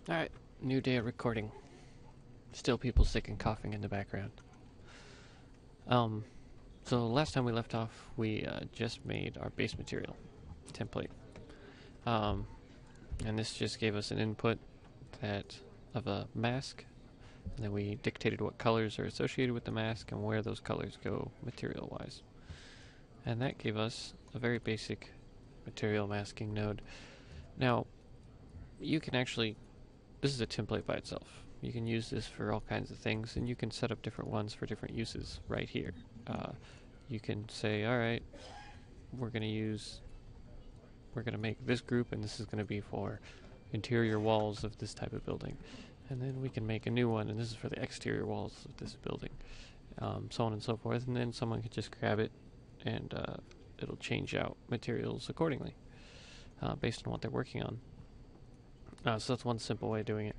Alright, new day of recording. Still people sick and coughing in the background. Um, so last time we left off, we just made our base material template. Um, and this just gave us an input that of a mask, and then we dictated what colors are associated with the mask and where those colors go material-wise. And that gave us a very basic material masking node. Now, you can actually, this is a template by itself. You can use this for all kinds of things, and you can set up different ones for different uses right here. You can say, all right, we're going to make this group, and this is going to be for interior walls of this type of building. And then we can make a new one, and this is for the exterior walls of this building, so on and so forth. And then someone could just grab it, and it'll change out materials accordingly based on what they're working on. So that's one simple way of doing it.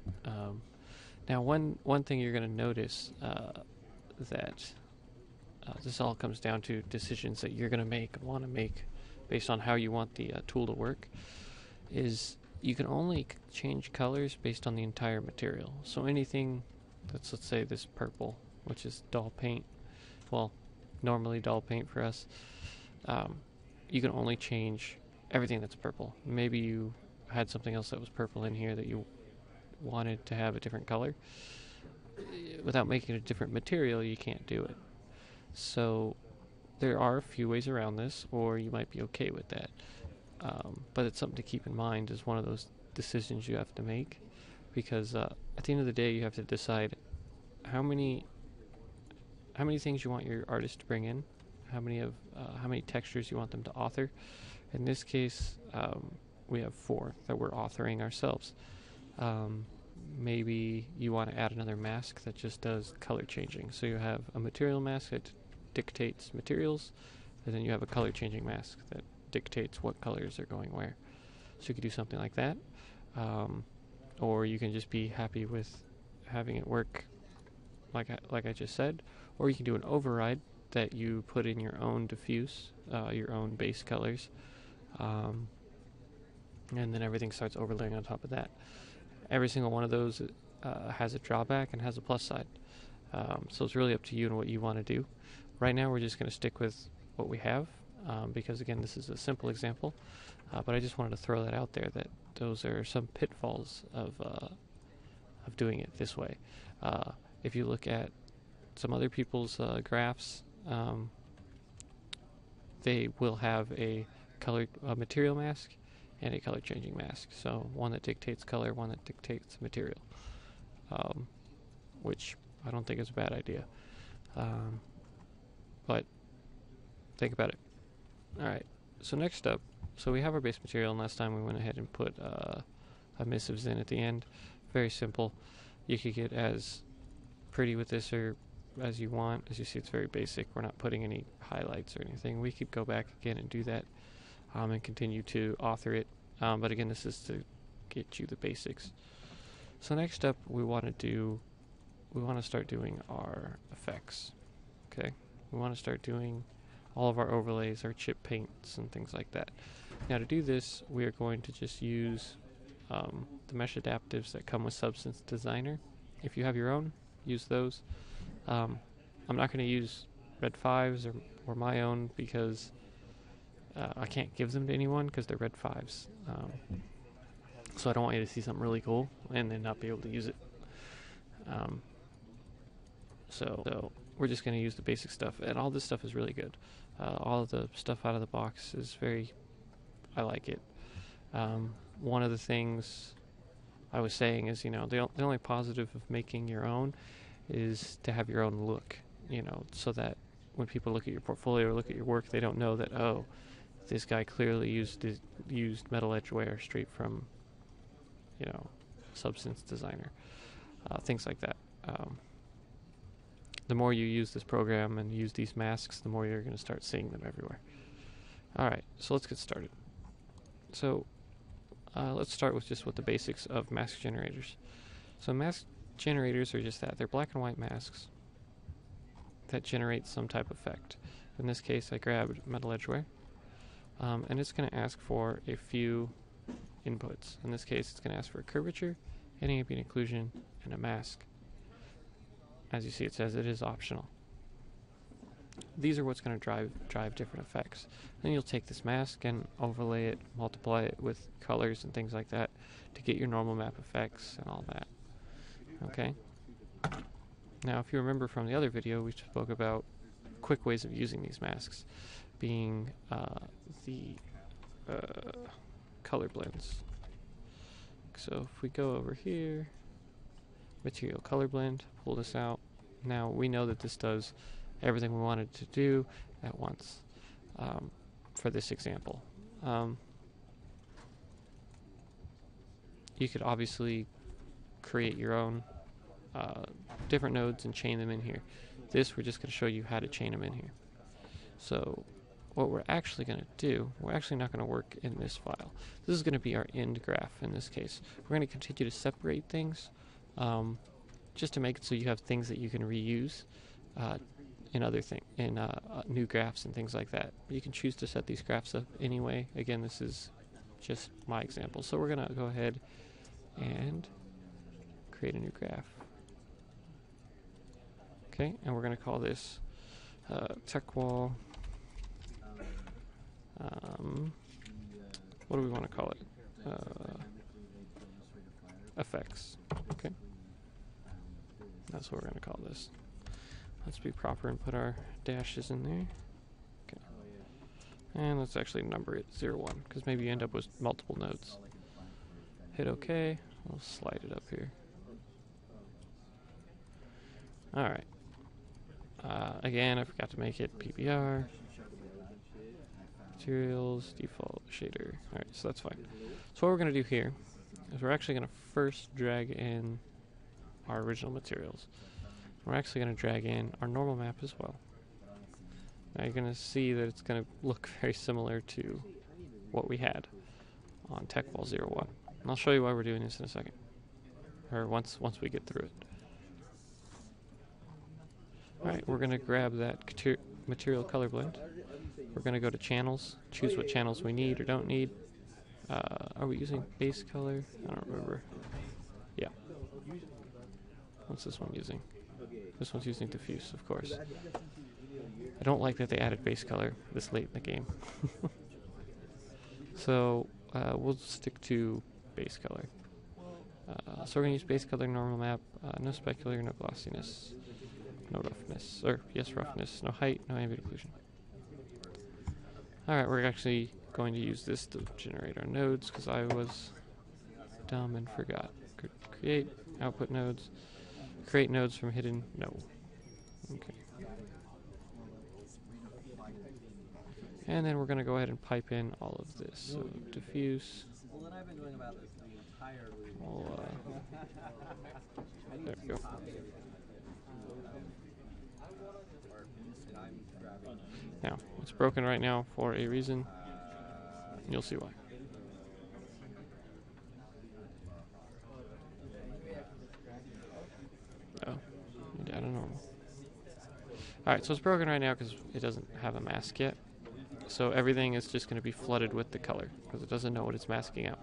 Now, one thing you're going to notice that this all comes down to decisions that you're going to want to make based on how you want the tool to work, is you can only change colors based on the entire material. So anything that's, let's say, this purple, which is dull paint, well, normally dull paint for us, you can only change everything that's purple. Maybe you had something else that was purple in here that you wanted to have a different color. Without making it a different material, you can't do it. So there are a few ways around this, or you might be okay with that. But it's something to keep in mind as one of those decisions you have to make, because at the end of the day, you have to decide how many things you want your artist to bring in, how many textures you want them to author. In this case, we have 4 that we're authoring ourselves. Maybe you want to add another mask that just does color changing. So you have a material mask that dictates materials, and then you have a color changing mask that dictates what colors are going where. So you could do something like that. Or you can just be happy with having it work like I just said. Or you can do an override that you put in your own diffuse, your own base colors. And then everything starts overlaying on top of that. Every single one of those has a drawback and has a plus side. So it's really up to you and what you want to do. Right now we're just going to stick with what we have, because again, this is a simple example. But I just wanted to throw that out there, that those are some pitfalls of doing it this way. If you look at some other people's graphs, they will have a material mask and a color changing mask. So one that dictates color, one that dictates material, which I don't think is a bad idea. But think about it. Alright, so next up, so we have our base material, and last time we went ahead and put emissives in at the end. Very simple. You could get as pretty with this or as you want. As you see, it's very basic. We're not putting any highlights or anything. We could go back again and do that. And continue to author it. But again, this is to get you the basics. So next up, we want to start doing our effects. Okay, we want to start doing all of our overlays, our chip paints, and things like that. Now to do this, we are going to just use the mesh adaptives that come with Substance Designer. If you have your own, use those. I'm not going to use Red 5s or my own, because I can't give them to anyone because they're Red 5s. So I don't want you to see something really cool and then not be able to use it. So we're just going to use the basic stuff, and all this stuff is really good. All of the stuff out of the box is I like it. One of the things I was saying is, the only positive of making your own is to have your own look, so that when people look at your portfolio or look at your work, they don't know that, oh, this guy clearly used metal edgeware straight from, Substance Designer. Things like that. The more you use this program and use these masks, the more you're going to start seeing them everywhere. Alright, so let's get started. So let's start with the basics of mask generators. So mask generators are just that. They're black and white masks that generate some type of effect. In this case, I grabbed metal edgeware. And it's going to ask for a few inputs. In this case, it's going to ask for a curvature an ambient occlusion, and a mask. As you see, it says it is optional. These are what's going to drive different effects. Then you'll take this mask and overlay it, multiply it with colors and things like that to get your normal map effects and all that. Okay? Now, if you remember from the other video, we spoke about quick ways of using these masks, being the color blends. So if we go over here, material color blend, pull this out. Now we know that this does everything we wanted to do at once for this example. You could obviously create your own different nodes and chain them in here. This, we're just going to show you how to chain them in here. So what we're actually going to do, we're actually not going to work in this file. This is going to be our end graph in this case. We're going to continue to separate things just to make it so you have things that you can reuse in new graphs and things like that. You can choose to set these graphs up anyway. Again, this is just my example. So we're going to go ahead and create a new graph. Okay, and we're going to call this tech wall. What do we want to call it? Effects. Okay, that's what we're going to call this. Let's be proper and put our dashes in there. Okay, and let's actually number it 0, 1, because maybe you end up with multiple nodes. Hit OK. We'll slide it up here. All right. Again, I forgot to make it PBR. Materials, default shader. Alright, so that's fine. So what we're going to do here is we're actually going to first drag in our original materials. We're actually going to drag in our normal map as well. Now you're going to see that it's going to look very similar to what we had on TechWall 01. And I'll show you why we're doing this in a second. Or once we get through it. Alright, we're going to grab that material color blend. We're going to go to channels, choose what channels we need or don't need. Are we using base color? I don't remember. Yeah. What's this one using? This one's using diffuse, of course. I don't like that they added base color this late in the game. So we'll stick to base color. So we're going to use base color, normal map, no specular, no glossiness. No roughness, or yes, roughness. No height, no ambient occlusion. Alright, we're actually going to use this to generate our nodes, because I was dumb and forgot. Create output nodes. Create nodes from hidden, no. Okay. And then we're going to go ahead and pipe in all of this. So diffuse. There we go. Now, it's broken right now for a reason. You'll see why. Oh, I don't know. Alright, so it's broken right now because it doesn't have a mask yet. So everything is just going to be flooded with the color because it doesn't know what it's masking out.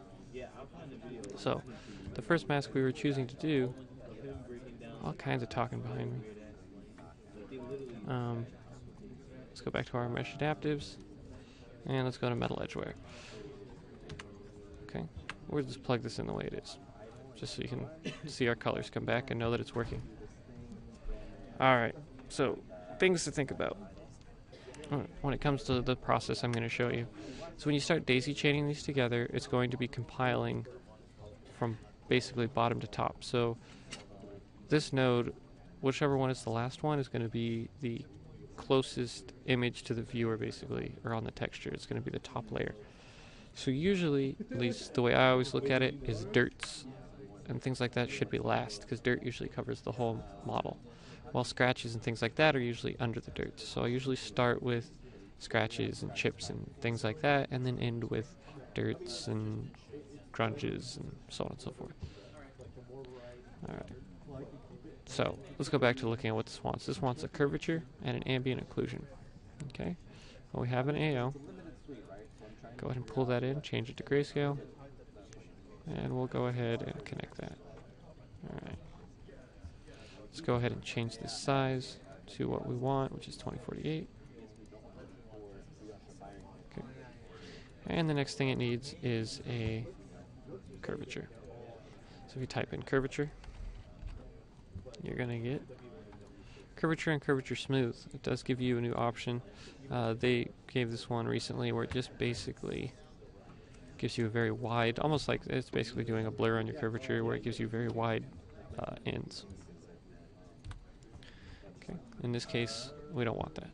So, the first mask we were choosing to do, all kinds of talking behind me. Let's go back to our mesh adaptives, and let's go to metal edgeware. Okay, we'll just plug this in the way it is, just so you can see our colors come back and know that it's working. Alright, so things to think about when it comes to the process I'm going to show you. So when you start daisy chaining these together, it's going to be compiling from basically bottom to top. So this node, whichever one is the last one, is going to be the closest image to the viewer, basically, or on the texture. It's going to be the top layer. So usually, at least the way I always look at it, is dirts and things like that should be last, because dirt usually covers the whole model, while scratches and things like that are usually under the dirt. So I usually start with scratches and chips and things like that, and then end with dirts and grunges and so on and so forth. Alright. So, let's go back to looking at what this wants. This wants a curvature and an ambient occlusion. Okay? Well, we have an AO. Go ahead and pull that in, change it to grayscale, and we'll go ahead and connect that. Alright. Let's go ahead and change this size to what we want, which is 2048. Okay. And the next thing it needs is a curvature. So if you type in curvature, you're going to get curvature and curvature smooth. It does give you a new option. They gave this one recently where it just basically gives you a very wide, almost like it's basically doing a blur on your curvature where it gives you very wide ends. Okay, in this case, we don't want that.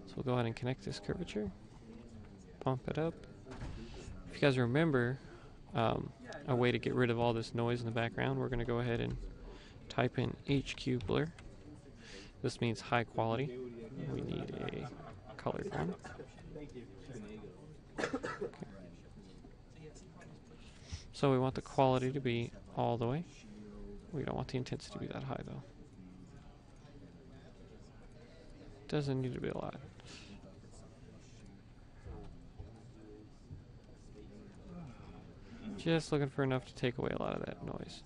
So we'll go ahead and connect this curvature, pump it up. If you guys remember, a way to get rid of all this noise in the background, we're going to go ahead and type in HQ blur. This means high quality. We need a colored one. Okay. So we want the quality to be all the way. We don't want the intensity to be that high though. Doesn't need to be a lot. Just looking for enough to take away a lot of that noise.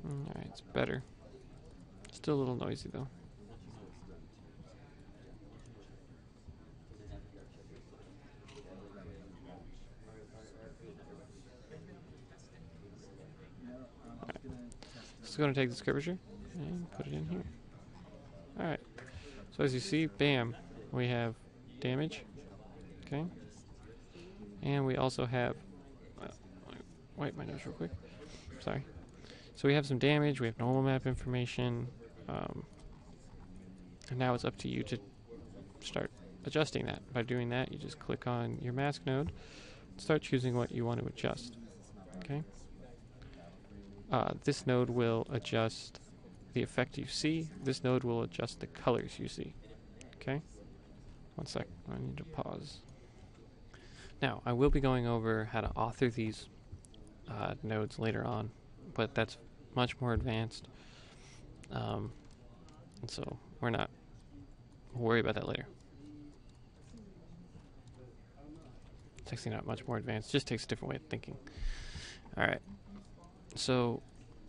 Alright, it's better. Still a little noisy though. Alright. So we're going to take this curvature and put it in here. Alright. So as you see, bam, we have damage. Okay. And we also have wipe my nose real quick. Sorry. So we have some damage, we have normal map information, and now it's up to you to start adjusting that. By doing that, you just click on your mask node, start choosing what you want to adjust. Okay. This node will adjust the effect you see. This node will adjust the colors you see. Okay. One sec, I need to pause. Now, I will be going over how to author these nodes later on, but that's much more advanced, and so we'll worry about that later. It's actually not much more advanced, just takes a different way of thinking. Alright, so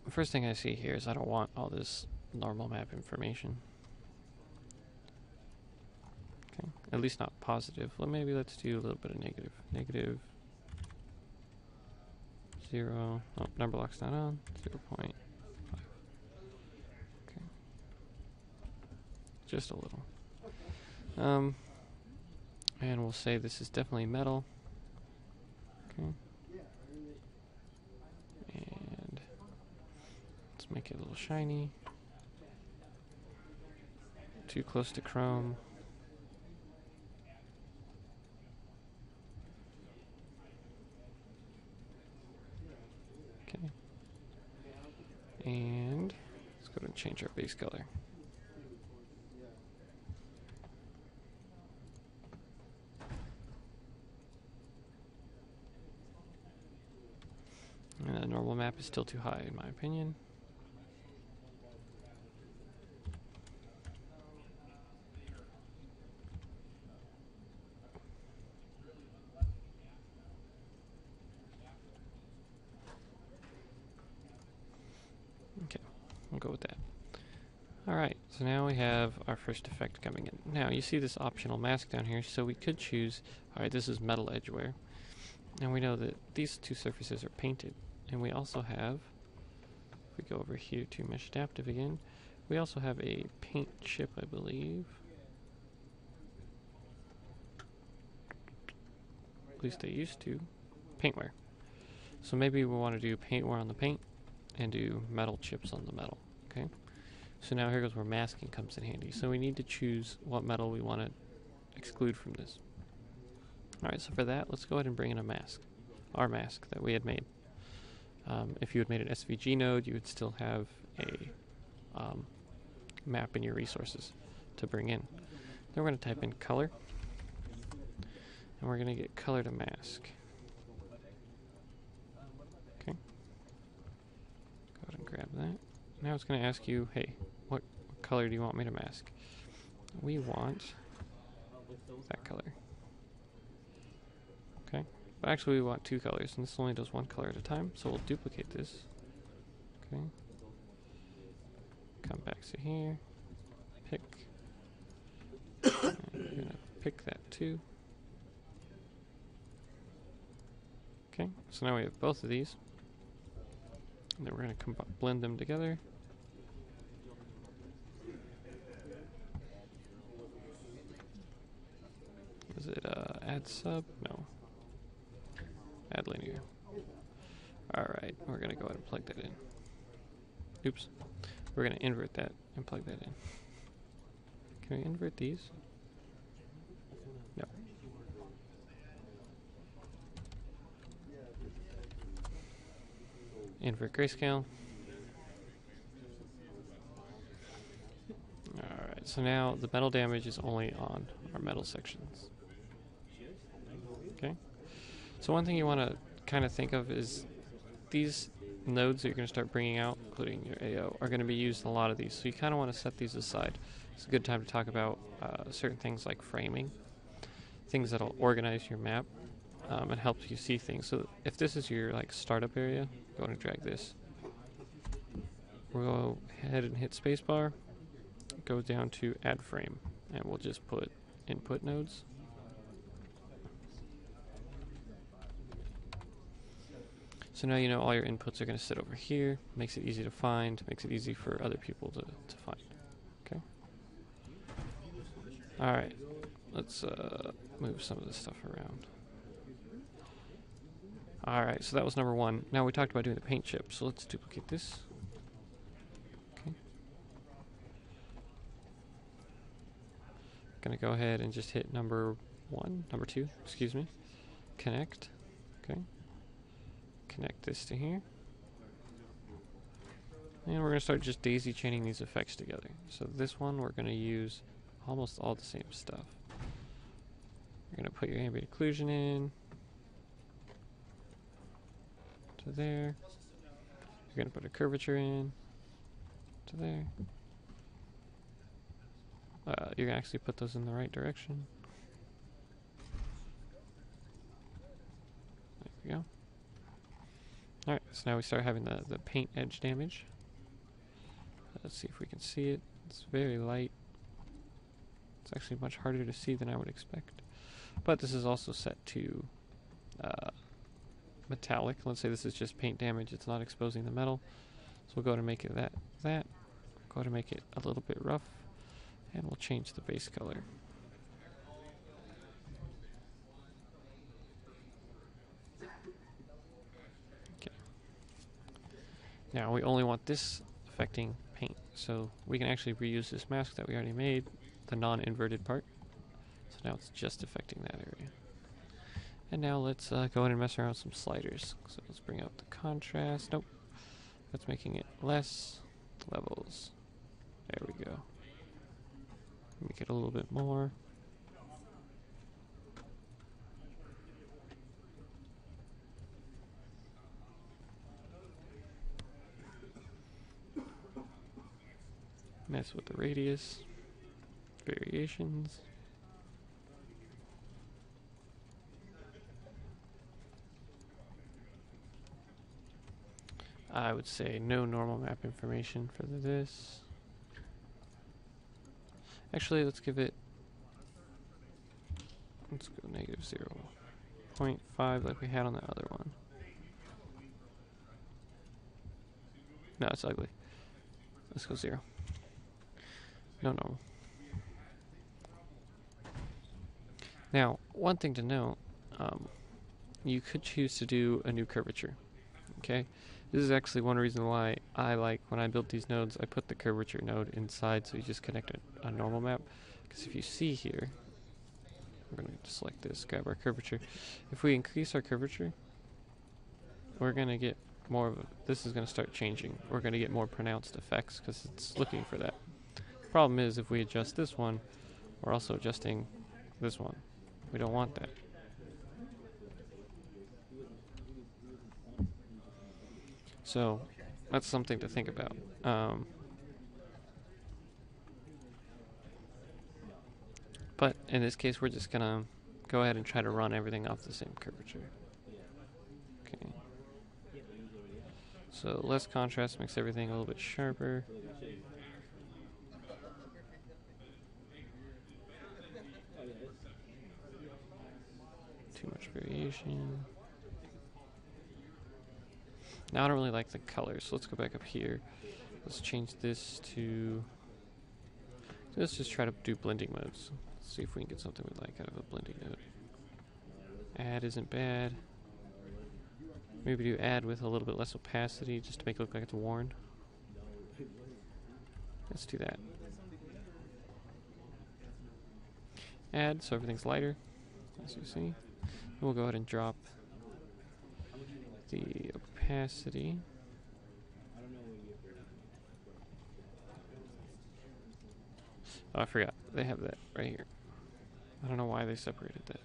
the first thing I see here is I don't want all this normal map information. Okay, at least not positive. Well, maybe let's do a little bit of negative. Negative 0. Oh, number lock's not on. 0.5. Okay. Just a little. And we'll say this is definitely metal. Okay. And let's make it a little shiny. Too close to chrome. Okay. And let's go ahead and change our base color. And the normal map is still too high in my opinion. Okay, we'll go with that. Alright, so now we have our first effect coming in. Now, you see this optional mask down here, so we could choose, alright, this is metal edgeware. And we know that these two surfaces are painted. And we also have, if we go over here to Mesh Adaptive again, we also have a paint chip, I believe. At least they used to. Paintware. So maybe we want to do paintware on the paint and do metal chips on the metal. Okay. So now here goes where masking comes in handy. So we need to choose what metal we want to exclude from this. Alright, so for that, let's go ahead and bring in a mask. Our mask that we had made. If you had made an SVG node, you would still have a map in your resources to bring in. Then we're going to type in color, and we're going to get color to mask. Okay. Go ahead and grab that. Now it's going to ask you, hey, what color do you want me to mask? We want that color. But actually we want two colors, and this only does one color at a time, so we'll duplicate this. Okay. Come back to here. Pick. And we're gonna pick that too. Okay, so now we have both of these. And then we're gonna blend them together. Is it add sub? No. Add linear. Alright, we're gonna go ahead and plug that in. Oops. We're gonna invert that and plug that in. Can we invert these? No. Invert grayscale. Alright, so now the metal damage is only on our metal sections. Okay? So one thing you want to kind of think of is these nodes that you're going to start bringing out, including your AO, are going to be used in a lot of these. So you kind of want to set these aside. It's a good time to talk about certain things like framing, things that'll organize your map and help you see things. So if this is your like startup area, go ahead and drag this. We'll go ahead and hit spacebar, go down to add frame, and we'll just put input nodes. So now you know all your inputs are going to sit over here. Makes it easy to find, makes it easy for other people to find. Okay? Alright, let's move some of this stuff around. Alright, so that was number one. Now we talked about doing the paint chip, so let's duplicate this. Okay. Gonna go ahead and just hit number two, excuse me. Connect. Okay. Connect this to here. And we're going to start just daisy chaining these effects together. So this one we're going to use almost all the same stuff. You're going to put your ambient occlusion in to there. You're going to put a curvature in to there. You're going to actually put those in the right direction. There we go. Alright, so now we start having the paint edge damage. Let's see if we can see it. It's very light. It's actually much harder to see than I would expect. But this is also set to metallic. Let's say this is just paint damage. It's not exposing the metal. So we'll go to make it that. Go to make it a little bit rough. And we'll change the base color. Now we only want this affecting paint, so we can actually reuse this mask that we already made, the non-inverted part. So now it's just affecting that area. And now let's go ahead and mess around with some sliders. So let's bring out the contrast. Nope. That's making it less. Levels. There we go. Make it a little bit more. Mess with the radius, variations. I would say no normal map information for this. Actually, let's go negative 0.5 like we had on the other one. No, it's ugly. Let's go 0. No normal. Now, one thing to note, you could choose to do a new curvature. Okay? This is actually one reason why I like, when I built these nodes, I put the curvature node inside so you just connect a normal map. Because if you see here, we're going to select this, grab our curvature. If we increase our curvature, we're going to get more of this is going to start changing. We're going to get more pronounced effects because it's looking for that. Problem is, if we adjust this one, we're also adjusting this one. We don't want that. So that's something to think about. But in this case, we're just gonna go ahead and try to run everything off the same curvature. So less contrast makes everything a little bit sharper. Too much variation. Now I don't really like the colors, so let's go back up here. Let's change this to... Let's just try to do blending modes. Let's see if we can get something we like out of a blending mode. Add isn't bad. Maybe do add with a little bit less opacity just to make it look like it's worn. Let's do that. Add so everything's lighter, as you see. We'll go ahead and drop the opacity. Oh, I forgot. They have that right here. I don't know why they separated that.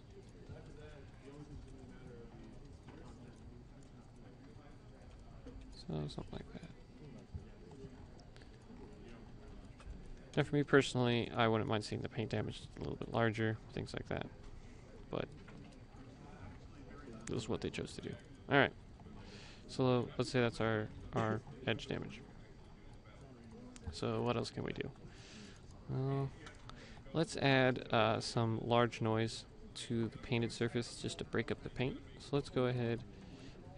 So, something like that. Now, for me personally, I wouldn't mind seeing the paint damage a little bit larger, things like that. But this is what they chose to do. Alright. So, let's say that's our edge damage. So, what else can we do? Let's add some large noise to the painted surface just to break up the paint. So let's go ahead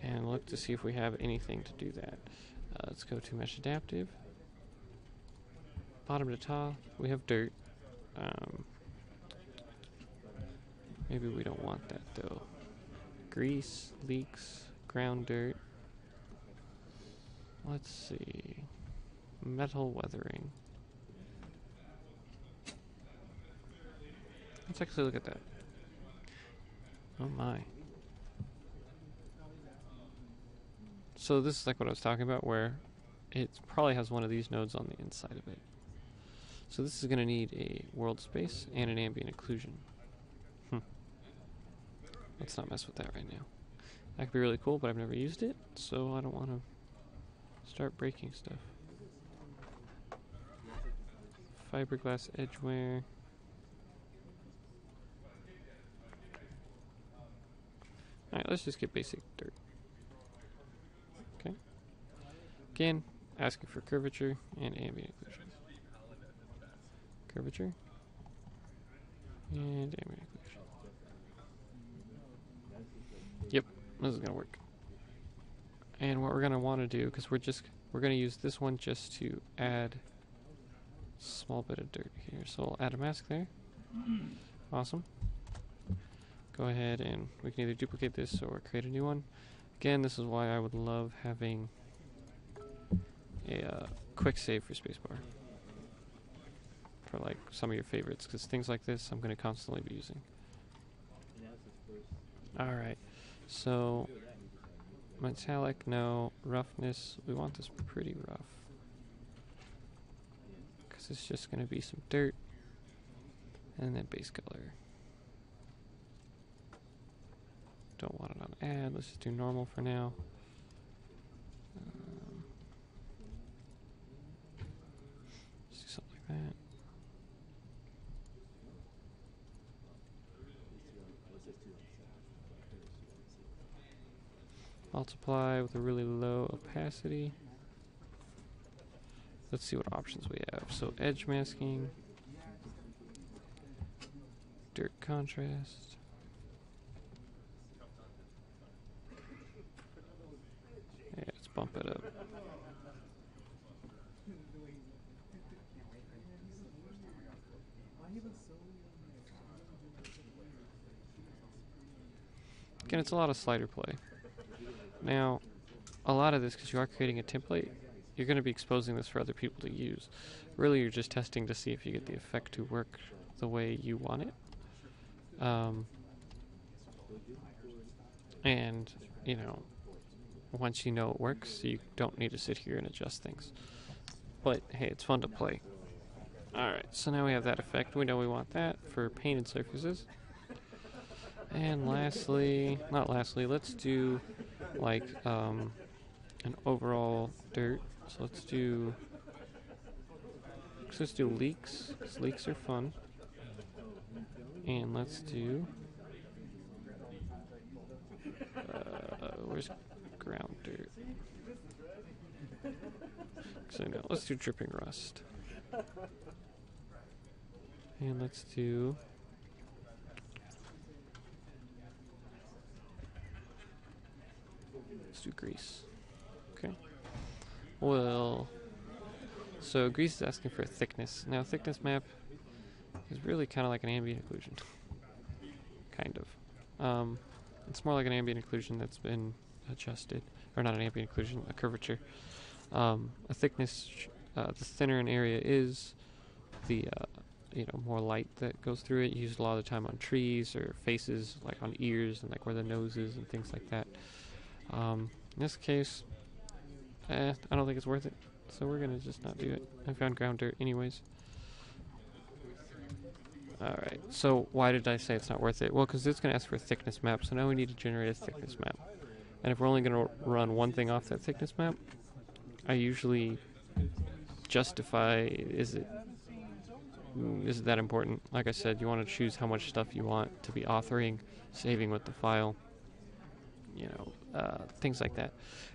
and look to see if we have anything to do that. Let's go to Mesh Adaptive. Bottom to top, we have dirt. Maybe we don't want that though. Grease, leaks, ground dirt. Let's see. Metal weathering. Let's actually look at that. Oh my. So this is like what I was talking about, where it probably has one of these nodes on the inside of it. So this is going to need a world space and an ambient occlusion. Let's not mess with that right now. That could be really cool, but I've never used it, so I don't want to start breaking stuff. Fiberglass edgeware. Alright, let's just get basic dirt. Okay. Again, asking for curvature and ambient occlusion. Curvature and ambient occlusion. Yep, this is gonna work. And what we're gonna want to do, because we're gonna use this one just to add a small bit of dirt here. So we'll add a mask there. Awesome. Go ahead and we can either duplicate this or create a new one. Again, this is why I would love having a quick save for spacebar for like some of your favorites, because things like this I'm going to constantly be using. Alright, so metallic, no. Roughness, we want this pretty rough, because it's just going to be some dirt and then base color. Don't want it on add, let's just do normal for now. Just do something like that. Multiply with a really low opacity. Let's see what options we have. So edge masking, dirt contrast. Yeah, let's bump it up. Again, it's a lot of slider play. Now, a lot of this, because you are creating a template, you're going to be exposing this for other people to use. Really, you're just testing to see if you get the effect to work the way you want it. And, you know, once you know it works, you don't need to sit here and adjust things. But, hey, it's fun to play. Alright, so now we have that effect. We know we want that for painted surfaces. And lastly, not lastly, let's do like an overall dirt. So let's do leaks, because leaks are fun. And let's do where's ground dirt? So now let's do dripping rust. And let's do grease. Okay. Well, so grease is asking for a thickness. Now thickness map is really kind of like an ambient occlusion. Kind of. It's more like an ambient occlusion that's been adjusted, or not an ambient occlusion, a curvature. A thickness, the thinner an area is, the more light that goes through it. Used a lot of the time on trees or faces, like on ears and like where the nose is and things like that. In this case, I don't think it's worth it, so we're gonna just not do it. I found ground dirt anyways. Alright, so why did I say it's not worth it? Well, because it's going to ask for a thickness map, so now we need to generate a thickness map. And if we're only going to run one thing off that thickness map, I usually justify, is it that important? Like I said, you want to choose how much stuff you want to be authoring, saving with the file, things like that.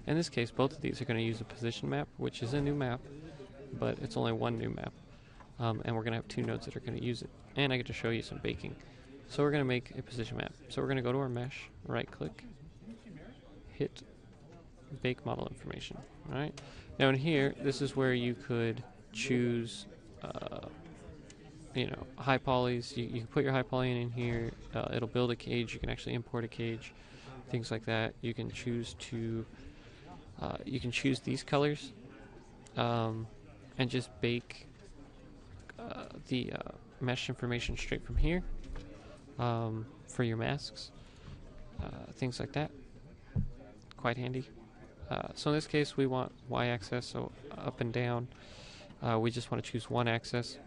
In this case, both of these are going to use a position map, which is a new map, but it's only one new map. And we're going to have two nodes that are going to use it. And I get to show you some baking. So we're going to make a position map. So we're going to go to our mesh, right click, hit bake model information. Alright. Now in here, this is where you could choose, high polys. You can put your high poly in here. It'll build a cage. You can actually import a cage. Things like that. You can choose to, choose these colors, and just bake the mesh information straight from here for your masks, things like that. Quite handy. So in this case, we want y-axis, so up and down. We just want to choose one axis.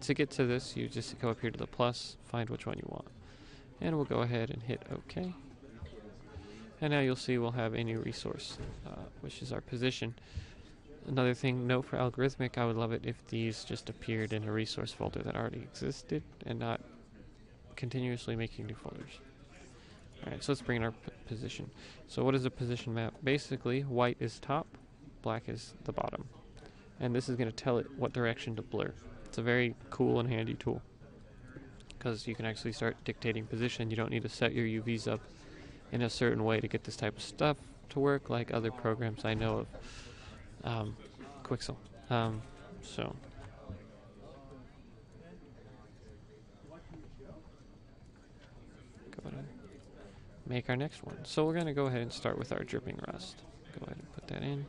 To get to this, you just go up here to the plus, find which one you want, and we'll go ahead and hit OK. And now you'll see we'll have a new resource, which is our position. Another thing, note for algorithmic, I would love it if these just appeared in a resource folder that already existed and not continuously making new folders. Alright, so let's bring in our position. So what is a position map? Basically, white is top, black is the bottom. And this is going to tell it what direction to blur. It's a very cool and handy tool, because you can actually start dictating position. You don't need to set your UVs up in a certain way to get this type of stuff to work like other programs I know of. Quixel. So go ahead and make our next one. So we're going to go ahead and start with our dripping rust. Go ahead and put that in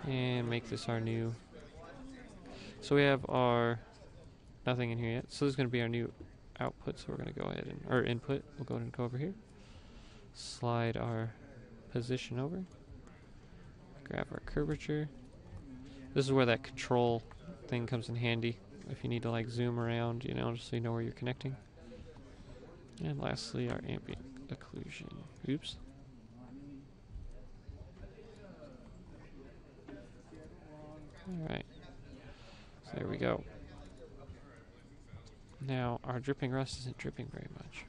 and make this our new. So we have our nothing in here yet. So this is going to be our new output. So we're going to go ahead and, or input. We'll go ahead and go over here. Slide our position over. Grab our curvature. This is where that control thing comes in handy if you need to like zoom around, just so you know where you're connecting. And lastly, our ambient occlusion. Oops. Alright. So there we go. Now, our dripping rust isn't dripping very much,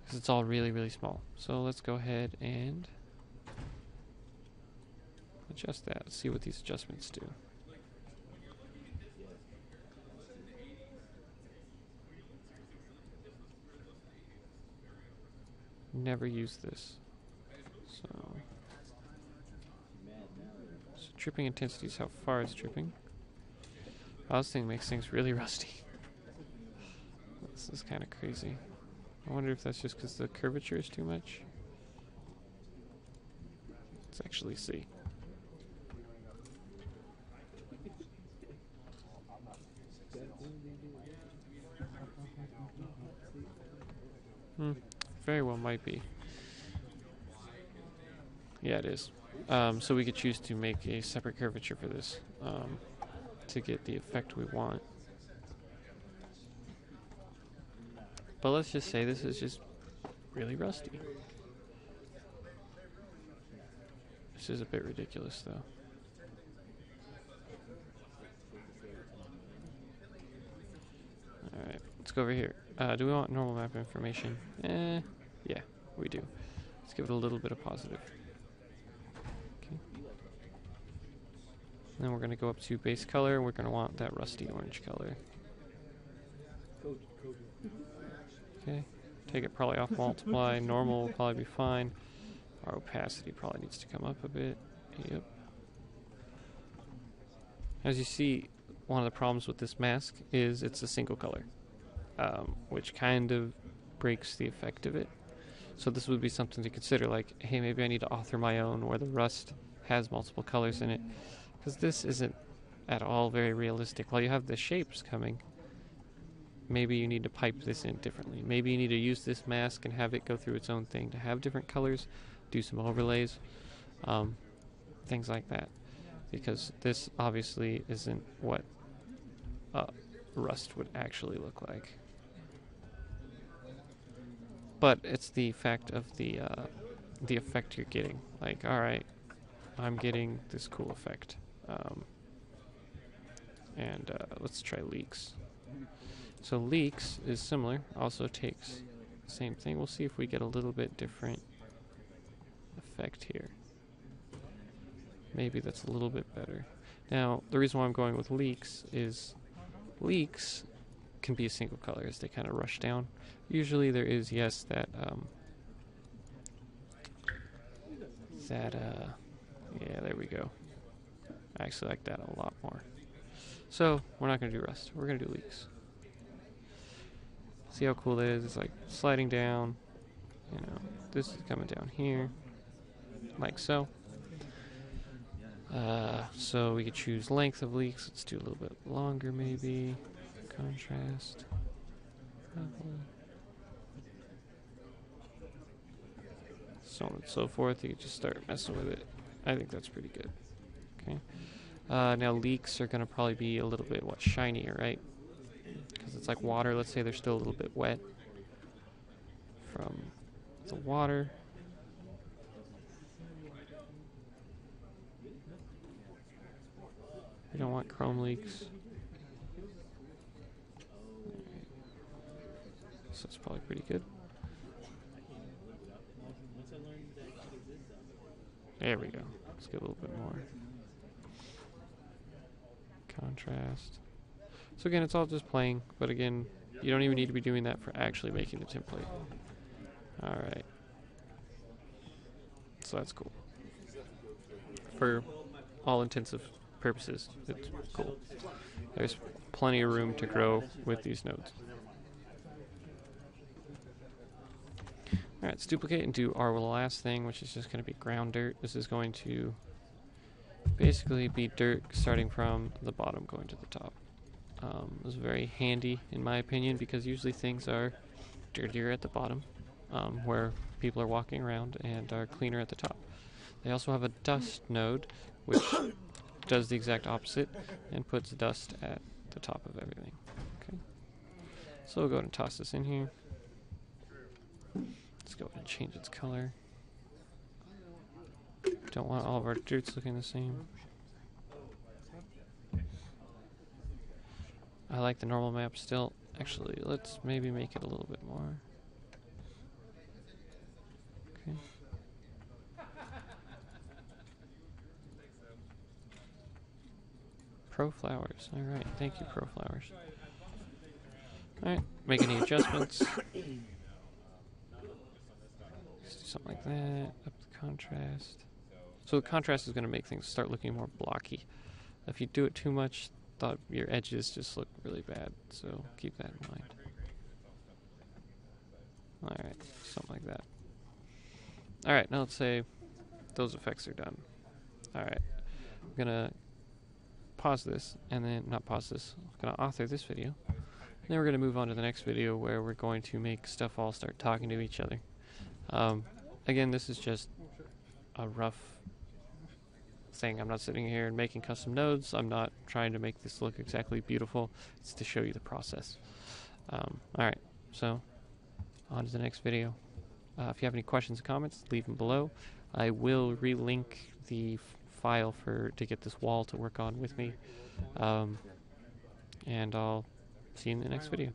because it's all really, really small. So let's go ahead and adjust that. Let's see what these adjustments do. Never use this. So dripping intensity is how far it's dripping. Oh, this thing makes things really rusty. This is kind of crazy. I wonder if that's just because the curvature is too much. Let's actually see. Very well might be. Yeah, it is. So we could choose to make a separate curvature for this to get the effect we want. But let's just say this is just really rusty. This is a bit ridiculous, though. Alright, let's go over here. Do we want normal map information? Yeah, we do. Let's give it a little bit of positive. Okay. Then we're going to go up to base color, and we're going to want that rusty orange color. Okay, take it probably off multiply. Normal will probably be fine. Our opacity probably needs to come up a bit. Yep. As you see, one of the problems with this mask is it's a single color, which kind of breaks the effect of it. So this would be something to consider, like, hey, maybe I need to author my own where the rust has multiple colors in it, because this isn't at all very realistic. While you have the shapes coming, maybe you need to pipe this in differently. Maybe you need to use this mask and have it go through its own thing to have different colors, do some overlays, things like that. Because this obviously isn't what rust would actually look like. But it's the fact of the effect you're getting. Like, alright, I'm getting this cool effect. And let's try leaks. So leaks is similar, also takes the same thing. We'll see if we get a little bit different effect here. Maybe that's a little bit better. Now, the reason why I'm going with leaks is leaks can be a single color as they kind of rush down. Usually there is, yes, that, yeah, there we go. I actually like that a lot more. So, we're not going to do rust. We're going to do leaks. See how cool it is? It's like sliding down. You know, this is coming down here, like so. So we could choose length of leaks. Let's do a little bit longer, maybe. Contrast. So on and so forth. You could just start messing with it. I think that's pretty good. Okay. Now leaks are going to probably be a little bit, shinier, right? Because it's like water. Let's say they're still a little bit wet from the water. We don't want chrome leaks. So it's probably pretty good. There we go. Let's get a little bit more contrast. So again, it's all just playing, but again, you don't even need to be doing that for actually making the template. Alright. So that's cool. For all intensive purposes, it's cool. There's plenty of room to grow with these nodes. Alright, let's duplicate and do our last thing, which is just going to be ground dirt. This is going to basically be dirt starting from the bottom going to the top. It's very handy in my opinion because usually things are dirtier at the bottom where people are walking around and are cleaner at the top. They also have a dust node which does the exact opposite and puts dust at the top of everything. Okay, so we'll go ahead and toss this in here. Let's go ahead and change its color. Don't want all of our dirts looking the same. I like the normal map still. Actually, let's maybe make it a little bit more. Okay. Pro Flowers. Alright, thank you, Pro Flowers. Alright, make any adjustments. Just do something like that. Up the contrast. So the contrast is going to make things start looking more blocky. If you do it too much, your edges just look really bad, so keep that in mind. Alright, something like that. Alright, now let's say those effects are done. Alright, I'm gonna pause this, and then, not pause this, I'm gonna author this video. And then we're gonna move on to the next video where we're going to make stuff all start talking to each other. Again, this is just a rough thing. I'm not sitting here and making custom nodes. I'm not trying to make this look exactly beautiful. It's to show you the process. Alright, so on to the next video. If you have any questions or comments, leave them below. I will relink the file to get this wall to work on with me. And I'll see you in the next video.